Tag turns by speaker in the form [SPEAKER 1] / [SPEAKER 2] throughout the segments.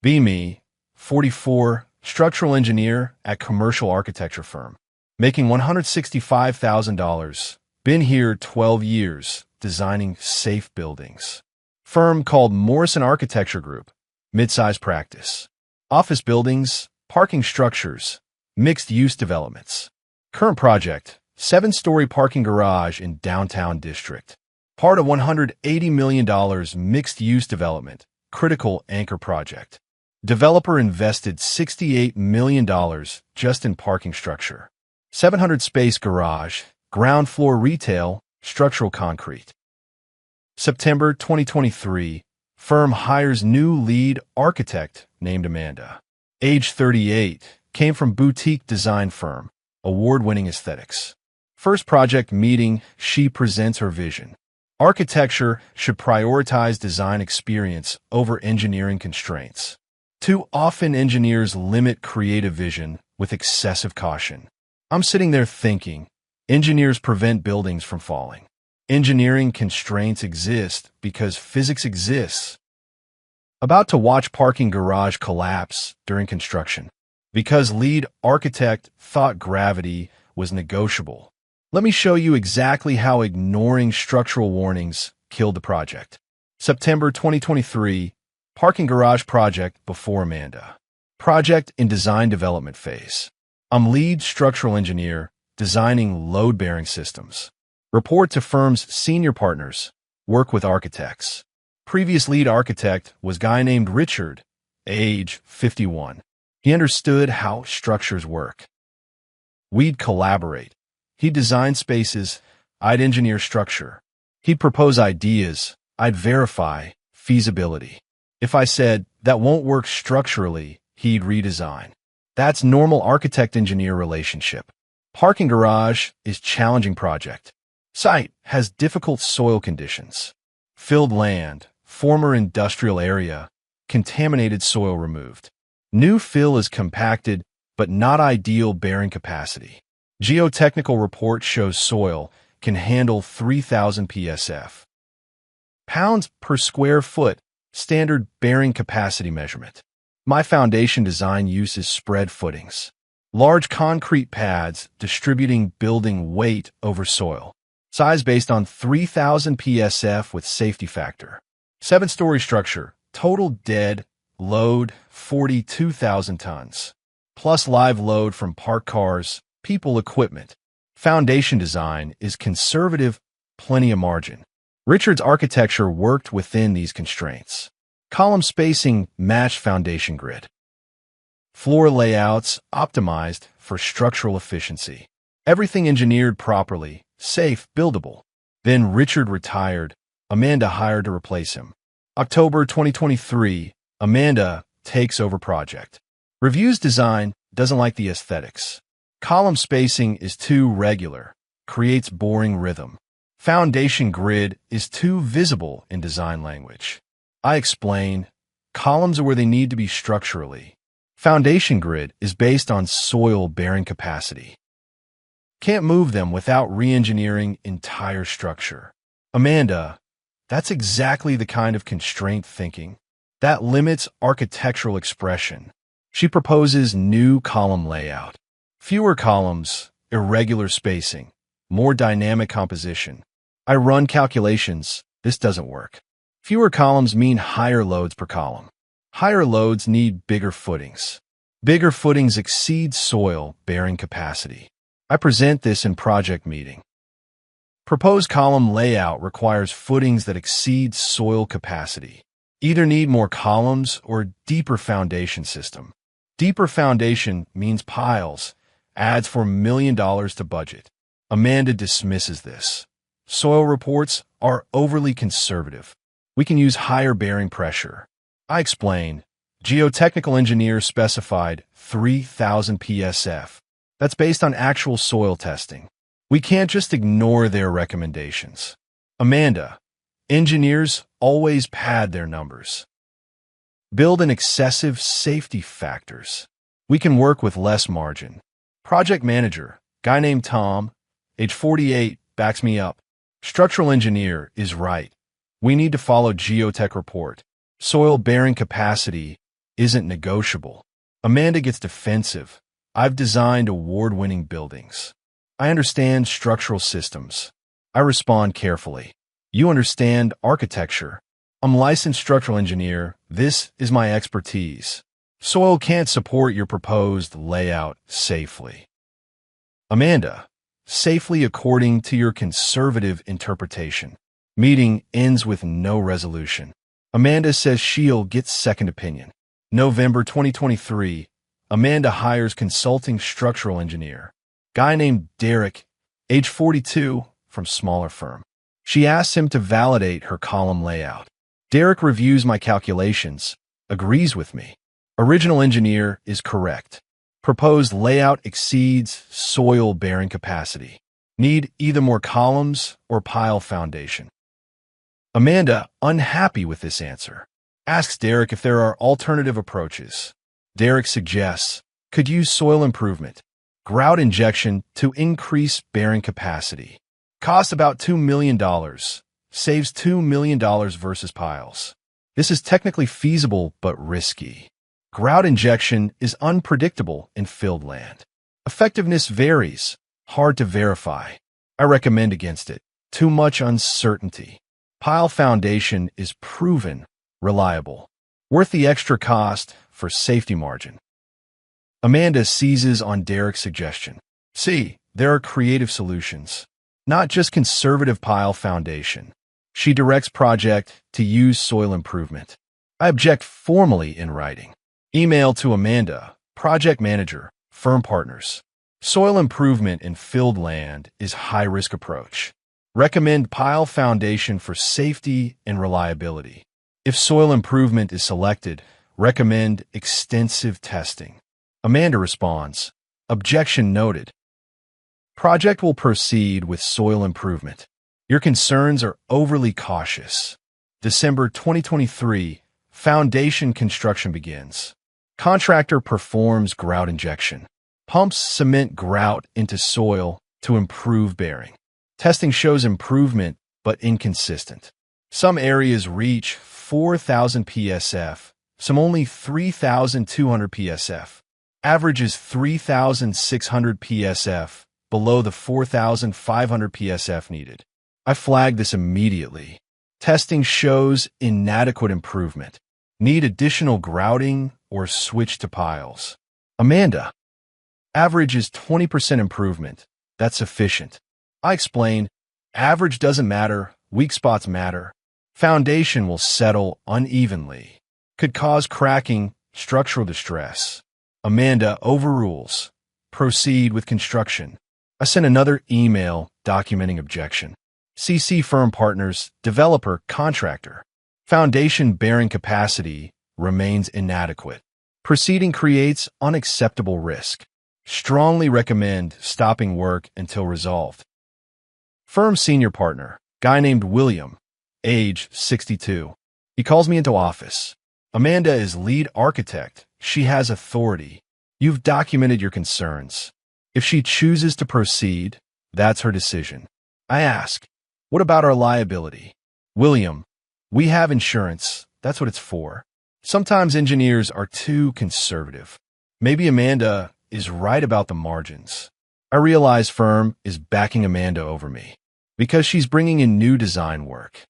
[SPEAKER 1] Be me, 44, structural engineer at commercial architecture firm, making $165,000. Been here 12 years, designing safe buildings. Firm called Morrison Architecture Group, mid-size practice. Office buildings, parking structures, mixed-use developments. Current project, 7-story parking garage in downtown district. Part of $180 million mixed-use development, critical anchor project. Developer invested $68 million just in parking structure. 700-space garage, ground floor retail, structural concrete. September 2023, firm hires new lead architect named Amanda. Age 38, came from boutique design firm, award-winning aesthetics. First project meeting, she presents her vision. Architecture should prioritize design experience over engineering constraints. Too often engineers limit creative vision with excessive caution. I'm sitting there thinking, engineers prevent buildings from falling. Engineering constraints exist because physics exists. About to watch parking garage collapse during construction because lead architect thought gravity was negotiable. Let me show you exactly how ignoring structural warnings killed the project. September 2023, parking garage project before Amanda. Project in design development phase. I'm lead structural engineer, designing load-bearing systems. Report to firm's senior partners, work with architects. Previous lead architect was guy named Richard, age 51. He understood how structures work. We'd collaborate. He'd design spaces, I'd engineer structure. He'd propose ideas, I'd verify feasibility. If I said, that won't work structurally, he'd redesign. That's normal architect-engineer relationship. Parking garage is challenging project. Site has difficult soil conditions. Filled land, former industrial area, contaminated soil removed. New fill is compacted, but not ideal bearing capacity. Geotechnical report shows soil can handle 3,000 psf. Pounds per square foot, standard bearing capacity measurement. My foundation design uses spread footings. Large concrete pads distributing building weight over soil. Size based on 3,000 psf with safety factor. 7-story structure, total dead load 42,000 tons. Plus live load from parked cars, people, equipment. Foundation design is conservative, plenty of margin. Richard's architecture worked within these constraints. Column spacing matched foundation grid. Floor layouts optimized for structural efficiency. Everything engineered properly, safe, buildable. Then Richard retired. Amanda hired to replace him. October 2023, Amanda takes over project. Reviews design, doesn't like the aesthetics. Column spacing is too regular, creates boring rhythm. Foundation grid is too visible in design language. I explain, columns are where they need to be structurally. Foundation grid is based on soil bearing capacity. Can't move them without re-engineering entire structure. Amanda, that's exactly the kind of constraint thinking that limits architectural expression. She proposes new column layout. Fewer columns, irregular spacing, more dynamic composition. I run calculations. This doesn't work. Fewer columns mean higher loads per column. Higher loads need bigger footings. Bigger footings exceed soil bearing capacity. I present this in project meeting. Proposed column layout requires footings that exceed soil capacity. Either need more columns or deeper foundation system. Deeper foundation means piles, adds $4 million to budget. Amanda dismisses this. Soil reports are overly conservative. We can use higher bearing pressure. I explain. Geotechnical engineers specified 3,000 psf. That's based on actual soil testing. We can't just ignore their recommendations. Amanda, engineers always pad their numbers. Build in excessive safety factors. We can work with less margin. Project manager, guy named Tom, age 48, backs me up. Structural engineer is right. We need to follow geotech report. Soil bearing capacity isn't negotiable. Amanda gets defensive. I've designed award-winning buildings. I understand structural systems. I respond carefully. You understand architecture. I'm a licensed structural engineer. This is my expertise. Soil can't support your proposed layout safely. Amanda, safely according to your conservative interpretation. Meeting ends with no resolution. Amanda says she'll get second opinion. November 2023, Amanda hires consulting structural engineer. Guy named Derek, age 42, from smaller firm. She asks him to validate her column layout. Derek reviews my calculations, agrees with me. Original engineer is correct. Proposed layout exceeds soil bearing capacity. Need either more columns or pile foundation. Amanda, unhappy with this answer, asks Derek if there are alternative approaches. Derek suggests, could use soil improvement, grout injection to increase bearing capacity. Costs about $2 million, saves $2 million versus piles. This is technically feasible but risky. Grout injection is unpredictable in filled land. Effectiveness varies, hard to verify. I recommend against it. Too much uncertainty. Pile foundation is proven, reliable. Worth the extra cost for safety margin. Amanda seizes on Derek's suggestion. See, there are creative solutions, not just conservative pile foundation. She directs project to use soil improvement. I object formally in writing. Email to Amanda, project manager, firm partners. Soil improvement in filled land is high-risk approach. Recommend pile foundation for safety and reliability. If soil improvement is selected, recommend extensive testing. Amanda responds, objection noted. Project will proceed with soil improvement. Your concerns are overly cautious. December 2023, foundation construction begins. Contractor performs grout injection. Pumps cement grout into soil to improve bearing. Testing shows improvement, but inconsistent. Some areas reach 4,000 PSF, some only 3,200 PSF. Average is 3,600 PSF, below the 4,500 PSF needed. I flagged this immediately. Testing shows inadequate improvement. Need additional grouting or switch to piles. Amanda, average is 20% improvement. That's sufficient. I explain, average doesn't matter, weak spots matter. Foundation will settle unevenly. Could cause cracking, structural distress. Amanda overrules. Proceed with construction. I sent another email documenting objection. CC firm partners, developer, contractor. Foundation bearing capacity remains inadequate. Proceeding creates unacceptable risk. Strongly recommend stopping work until resolved. Firm senior partner, guy named William, age 62. He calls me into office. Amanda is lead architect. She has authority. You've documented your concerns. If she chooses to proceed, that's her decision. I ask, what about our liability? William, we have insurance. That's what it's for. Sometimes engineers are too conservative. Maybe Amanda is right about the margins. I realize firm is backing Amanda over me because she's bringing in new design work.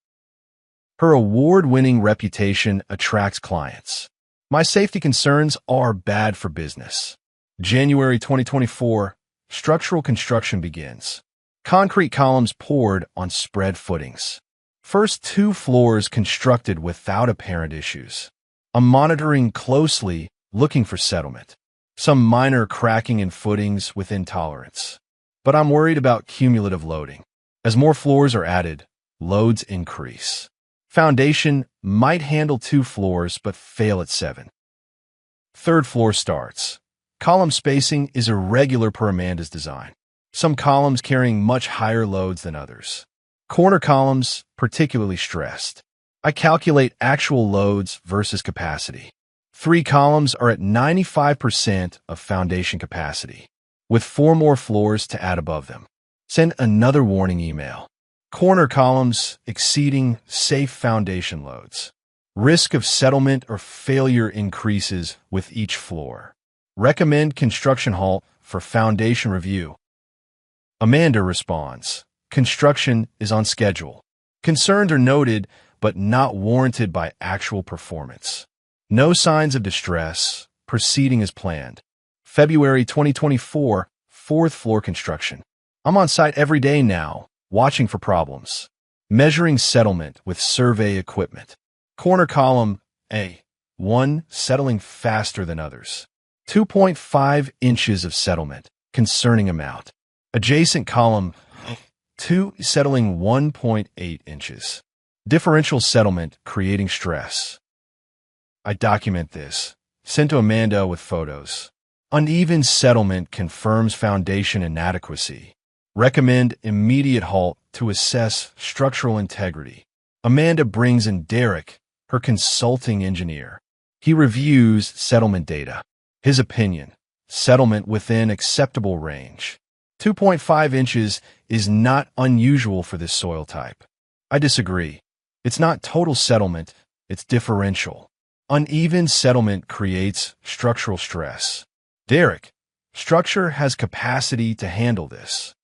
[SPEAKER 1] Her award-winning reputation attracts clients. My safety concerns are bad for business. January 2024, structural construction begins. Concrete columns poured on spread footings. First 2 floors constructed without apparent issues. I'm monitoring closely, looking for settlement. Some minor cracking in footings within tolerance. But I'm worried about cumulative loading. As more floors are added, loads increase. Foundation might handle 2 floors but fail at 7. 3rd floor starts. Column spacing is irregular per Amanda's design. Some columns carrying much higher loads than others. Corner columns particularly stressed. I calculate actual loads versus capacity. 3 columns are at 95% of foundation capacity, with 4 more floors to add above them. Send another warning email. Corner columns exceeding safe foundation loads. Risk of settlement or failure increases with each floor. Recommend construction halt for foundation review. Amanda responds, construction is on schedule. Concerns are noted, but not warranted by actual performance. No signs of distress. Proceeding as planned. February 2024, fourth floor construction. I'm on site every day now, watching for problems. Measuring settlement with survey equipment. Corner column A1 settling faster than others. 2.5 inches of settlement, concerning amount. Adjacent column 2 settling 1.8 inches. Differential settlement creating stress. I document this. Sent to Amanda with photos. Uneven settlement confirms foundation inadequacy. Recommend immediate halt to assess structural integrity. Amanda brings in Derek, her consulting engineer. He reviews settlement data. His opinion, settlement within acceptable range. 2.5 inches is not unusual for this soil type. I disagree. It's not total settlement, it's differential. Uneven settlement creates structural stress. Derek, structure has capacity to handle this.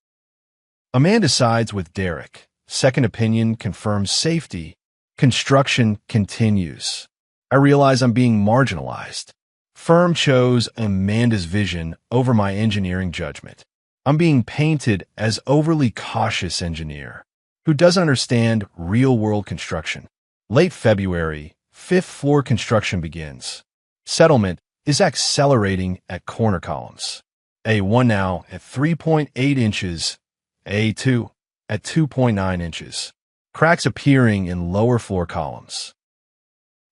[SPEAKER 1] Amanda sides with Derek. Second opinion confirms safety. Construction continues. I realize I'm being marginalized. Firm chose Amanda's vision over my engineering judgment. I'm being painted as overly cautious engineer who doesn't understand real-world construction. Late February, fifth floor construction begins. Settlement is accelerating at corner columns. A1 now at 3.8 inches, A2 at 2.9 inches. Cracks appearing in lower floor columns.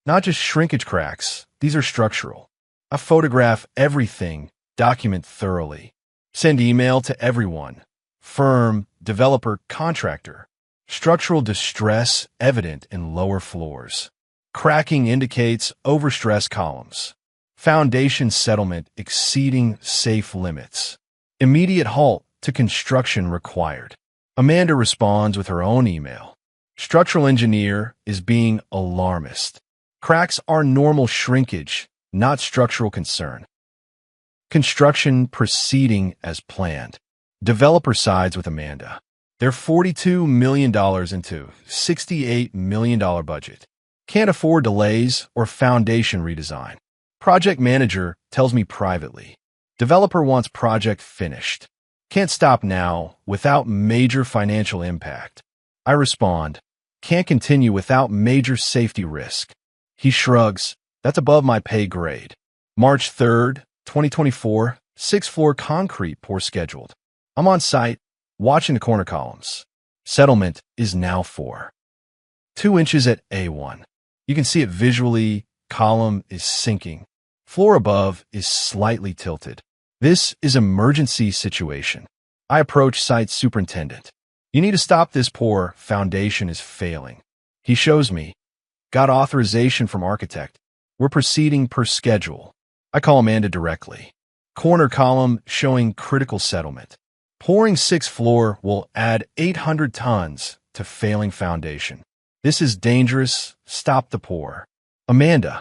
[SPEAKER 1] Not just shrinkage cracks, these are structural. I photograph everything, document thoroughly. Send email to everyone. Firm, developer, contractor. Structural distress evident in lower floors. Cracking indicates overstressed columns. Foundation settlement exceeding safe limits. Immediate halt to construction required. Amanda responds with her own email. Structural engineer is being alarmist. Cracks are normal shrinkage, not structural concern. Construction proceeding as planned. Developer sides with Amanda. They're $42 million into $68 million budget. Can't afford delays or foundation redesign. Project manager tells me privately. Developer wants project finished. Can't stop now without major financial impact. I respond, can't continue without major safety risk. He shrugs, that's above my pay grade. March 3rd, 2024, sixth floor concrete pour scheduled. I'm on site, watching the corner columns. Settlement is now 2 inches at A1. You can see it visually, column is sinking. Floor above is slightly tilted. This is emergency situation. I approach site superintendent. You need to stop this pour, foundation is failing. He shows me. Got authorization from architect. We're proceeding per schedule. I call Amanda directly. Corner column showing critical settlement. Pouring sixth floor will add 800 tons to failing foundation. This is dangerous. Stop the pour. Amanda,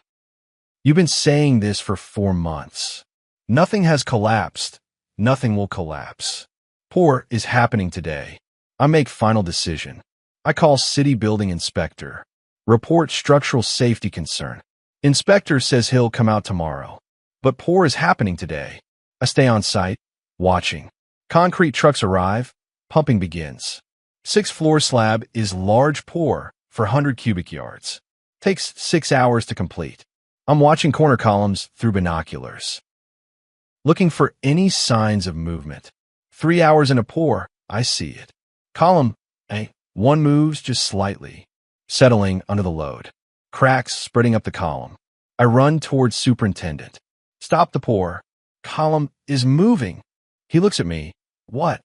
[SPEAKER 1] you've been saying this for 4 months. Nothing has collapsed. Nothing will collapse. Pour is happening today. I make final decision. I call city building inspector. Report structural safety concern. Inspector says he'll come out tomorrow. But pour is happening today. I stay on site, watching. Concrete trucks arrive. Pumping begins. Sixth floor slab is large pour for 100 cubic yards. Takes 6 hours to complete. I'm watching corner columns through binoculars. Looking for any signs of movement. 3 hours in a pour, I see it. Column A1 moves just slightly, settling under the load. Cracks spreading up the column. I run towards superintendent. Stop the pour. Column is moving. He looks at me. What?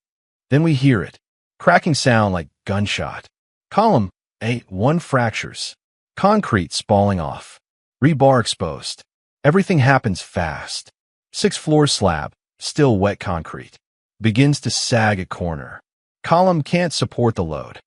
[SPEAKER 1] Then we hear it. Cracking sound like gunshot. Column A1 fractures. Concrete spalling off. Rebar exposed. Everything happens fast. Sixth floor slab, still wet concrete. Begins to sag at corner. Column can't support the load.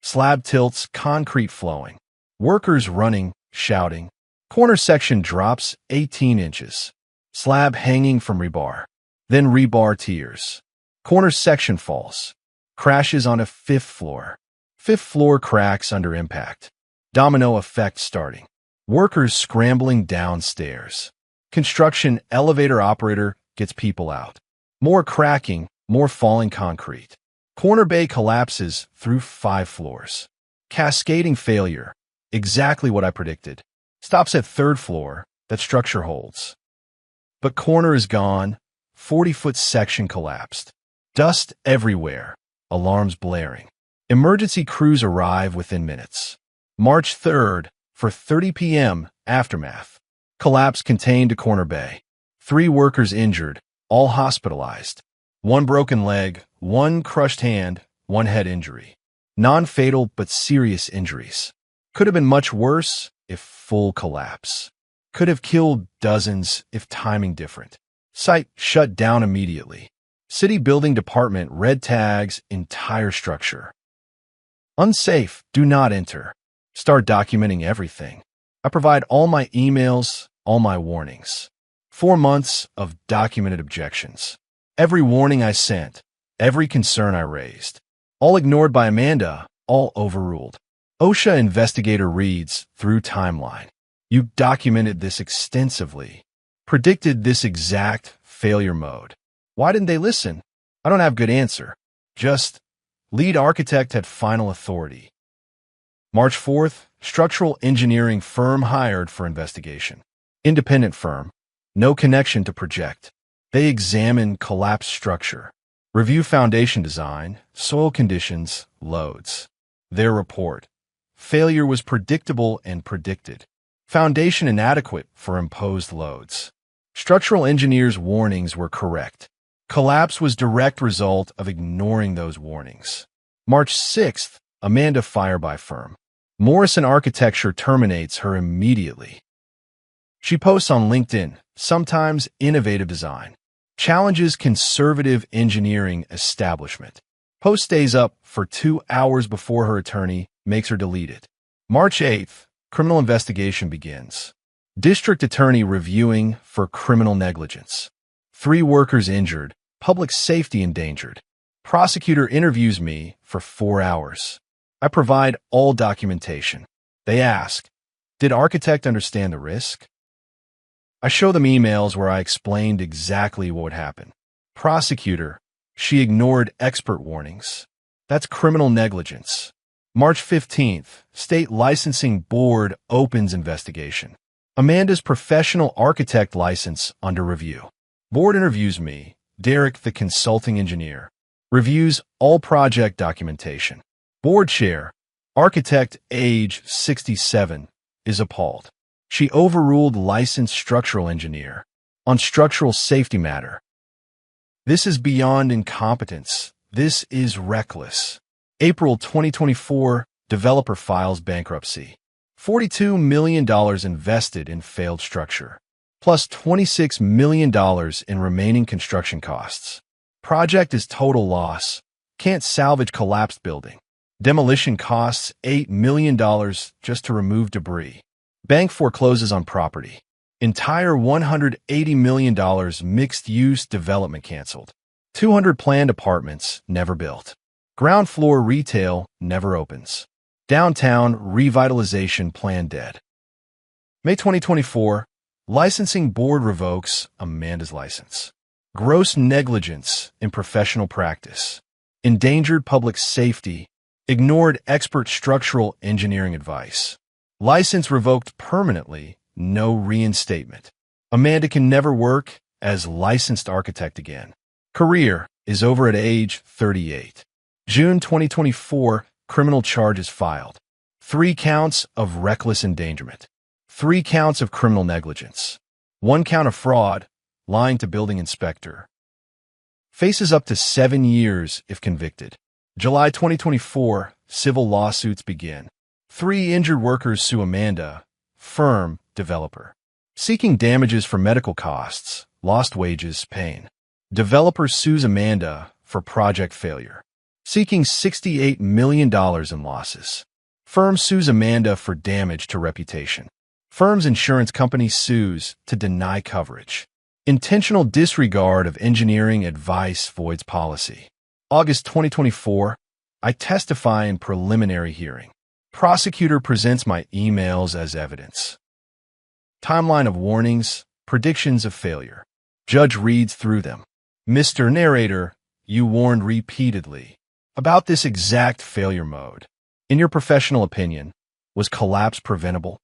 [SPEAKER 1] Slab tilts, concrete flowing. Workers running, shouting. Corner section drops 18 inches. Slab hanging from rebar. Then rebar tears. Corner section falls. Crashes on a fifth floor. Fifth floor cracks under impact. Domino effect starting. Workers scrambling downstairs. Construction elevator operator gets people out. More cracking, more falling concrete. Corner bay collapses through 5 floors. Cascading failure. Exactly what I predicted. Stops at 3rd floor. That structure holds. But corner is gone. 40-foot section collapsed. Dust everywhere. Alarms blaring. Emergency crews arrive within minutes. March 3rd, for 30 p.m., aftermath. Collapse contained to corner bay. 3 workers injured, all hospitalized. 1 broken leg, 1 crushed hand, 1 head injury. Non-fatal but serious injuries. Could have been much worse if full collapse. Could have killed dozens if timing different. Site shut down immediately. City building department red tags entire structure. Unsafe, do not enter. Start documenting everything. I provide all my emails, all my warnings. 4 months of documented objections. Every warning I sent, every concern I raised. All ignored by Amanda, all overruled. OSHA investigator reads through timeline. You documented this extensively. Predicted this exact failure mode. Why didn't they listen? I don't have good answer. Just, lead architect had final authority. March 4th, structural engineering firm hired for investigation. Independent firm. No connection to project. They examine collapsed structure. Review foundation design, soil conditions, loads. Their report. Failure was predictable and predicted. Foundation inadequate for imposed loads. Structural engineers' warnings were correct. Collapse was direct result of ignoring those warnings. March 6th, Amanda fire by firm. Morrison Architecture terminates her immediately. She posts on LinkedIn, sometimes innovative design. Challenges conservative engineering establishment. Post stays up for 2 hours before her attorney makes her delete it. March 8th, criminal investigation begins. District attorney reviewing for criminal negligence. 3 workers injured, public safety endangered. Prosecutor interviews me for 4 hours. I provide all documentation. They ask, did architect understand the risk? I show them emails where I explained exactly what would happen. Prosecutor, she ignored expert warnings. That's criminal negligence. March 15th, State Licensing Board opens investigation. Amanda's professional architect license under review. Board interviews me, Derek the consulting engineer. Reviews all project documentation. Board chair, architect age 67, is appalled. She overruled licensed structural engineer on structural safety matter. This is beyond incompetence. This is reckless. April 2024, developer files bankruptcy. $42 million invested in failed structure, plus $26 million in remaining construction costs. Project is total loss. Can't salvage collapsed building. Demolition costs $8 million just to remove debris. Bank forecloses on property. Entire $180 million mixed-use development canceled. 200 planned apartments never built. Ground floor retail never opens. Downtown revitalization plan dead. May 2024, licensing board revokes Amanda's license. Gross negligence in professional practice. Endangered public safety. Ignored expert structural engineering advice. License revoked permanently, no reinstatement. Amanda can never work as licensed architect again. Career is over at age 38. June 2024, criminal charges filed. 3 counts of reckless endangerment. 3 counts of criminal negligence. 1 count of fraud, lying to building inspector. Faces up to 7 years if convicted. July 2024, civil lawsuits begin. 3 injured workers sue Amanda, firm, developer. Seeking damages for medical costs, lost wages, pain. Developer sues Amanda for project failure. Seeking $68 million in losses. Firm sues Amanda for damage to reputation. Firm's insurance company sues to deny coverage. Intentional disregard of engineering advice voids policy. August 2024, I testify in preliminary hearing. Prosecutor presents my emails as evidence. Timeline of warnings, predictions of failure. Judge reads through them. Mr. Narrator, you warned repeatedly about this exact failure mode. In your professional opinion, was collapse preventable?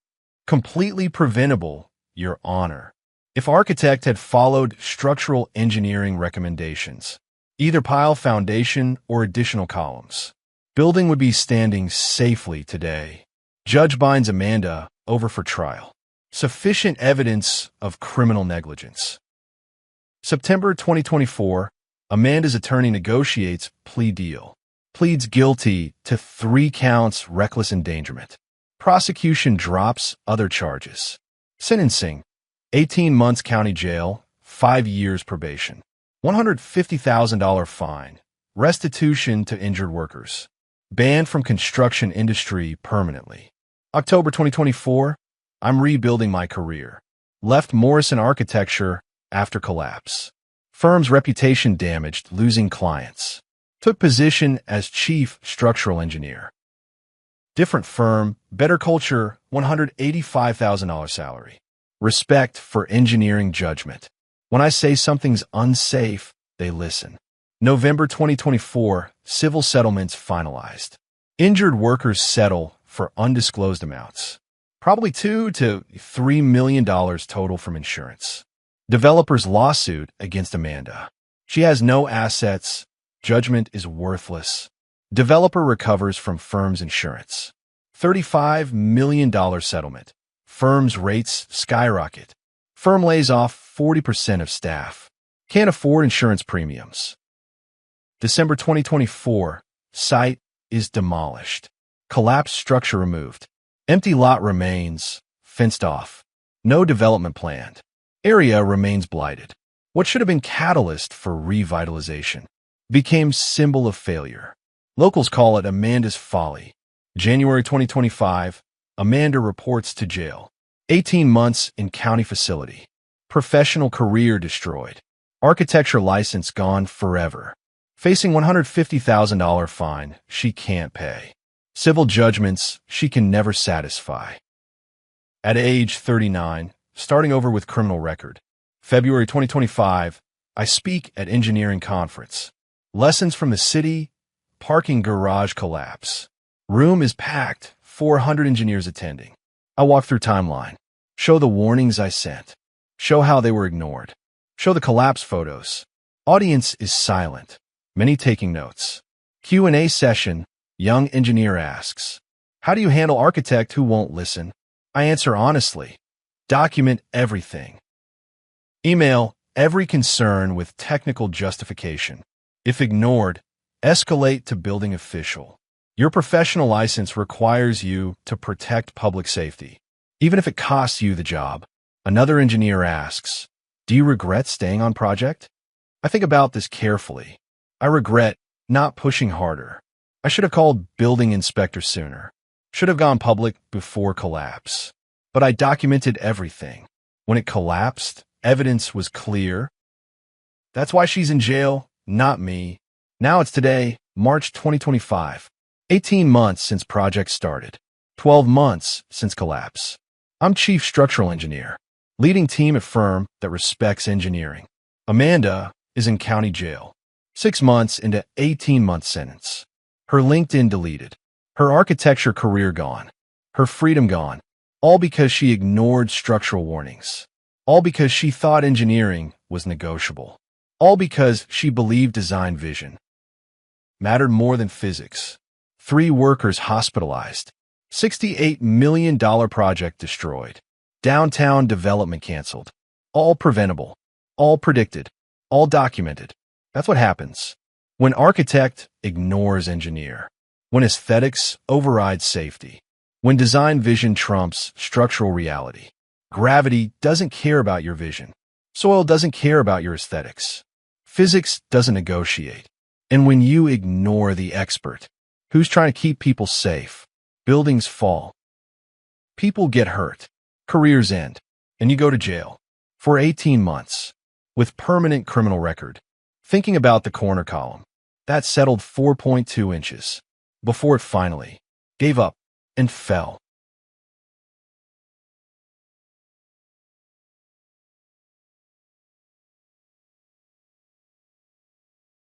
[SPEAKER 1] Completely preventable, Your Honor. If architect had followed structural engineering recommendations, either pile foundation or additional columns, building would be standing safely today. Judge binds Amanda over for trial. Sufficient evidence of criminal negligence. September 2024, Amanda's attorney negotiates plea deal. Pleads guilty to 3 counts reckless endangerment. Prosecution drops other charges. Sentencing: 18 months county jail, 5 years probation. $150,000 fine. Restitution to injured workers. Banned from construction industry permanently. October 2024, I'm rebuilding my career. Left Morrison Architecture after collapse. Firm's reputation damaged, losing clients. Took position as chief structural engineer. Different firm, better culture, $185,000 salary. Respect for engineering judgment. When I say something's unsafe, they listen. November 2024, civil settlements finalized. Injured workers settle for undisclosed amounts. Probably $2 to $3 million total from insurance. Developer's lawsuit against Amanda. She has no assets. Judgment is worthless. Developer recovers from firm's insurance. $35 million settlement. Firm's rates skyrocket. Firm lays off 40% of staff. Can't afford insurance premiums. December 2024. Site is demolished. Collapsed structure removed. Empty lot remains. Fenced off. No development planned. Area remains blighted. What should have been catalyst for revitalization became symbol of failure. Locals call it Amanda's folly. January 2025, Amanda reports to jail. 18 months in county facility. Professional career destroyed. Architecture license gone forever. Facing $150,000 fine she can't pay. Civil judgments she can never satisfy. At age 39, starting over with criminal record. February 2025, I speak at engineering conference. Lessons from the city, parking garage collapse. Room is packed, 400 engineers attending. I walk through timeline. Show the warnings I sent. Show how they were ignored. Show the collapse photos. Audience is silent. Many taking notes. Q&A session. Young engineer asks, how do you handle architect who won't listen? I answer honestly. Document everything. Email every concern with technical justification. If ignored, escalate to building official. Your professional license requires you to protect public safety, even if it costs you the job. Another engineer asks, do you regret staying on project? I think about this carefully. I regret not pushing harder. I should have called building inspector sooner. Should have gone public before collapse. But I documented everything. When it collapsed, evidence was clear. That's why she's in jail, not me. Now it's today, March 2025. 18 months since project started. 12 months since collapse. I'm chief structural engineer, leading team at firm that respects engineering. Amanda is in county jail. 6 months into 18-month sentence. Her LinkedIn deleted. Her architecture career gone. Her freedom gone. All because she ignored structural warnings. All because she thought engineering was negotiable. All because she believed design vision mattered more than physics. 3 workers hospitalized. $68 million project destroyed. Downtown development canceled. All preventable. All predicted. All documented. That's what happens when architect ignores engineer. When aesthetics override safety. When design vision trumps structural reality. Gravity doesn't care about your vision. Soil doesn't care about your aesthetics. Physics doesn't negotiate. And when you ignore the expert, who's trying to keep people safe, Buildings fall. People get hurt. Careers end. And you go to jail. For 18 months. With permanent criminal record. Thinking about the corner column. That settled 4.2 inches. Before it finally gave up and fell.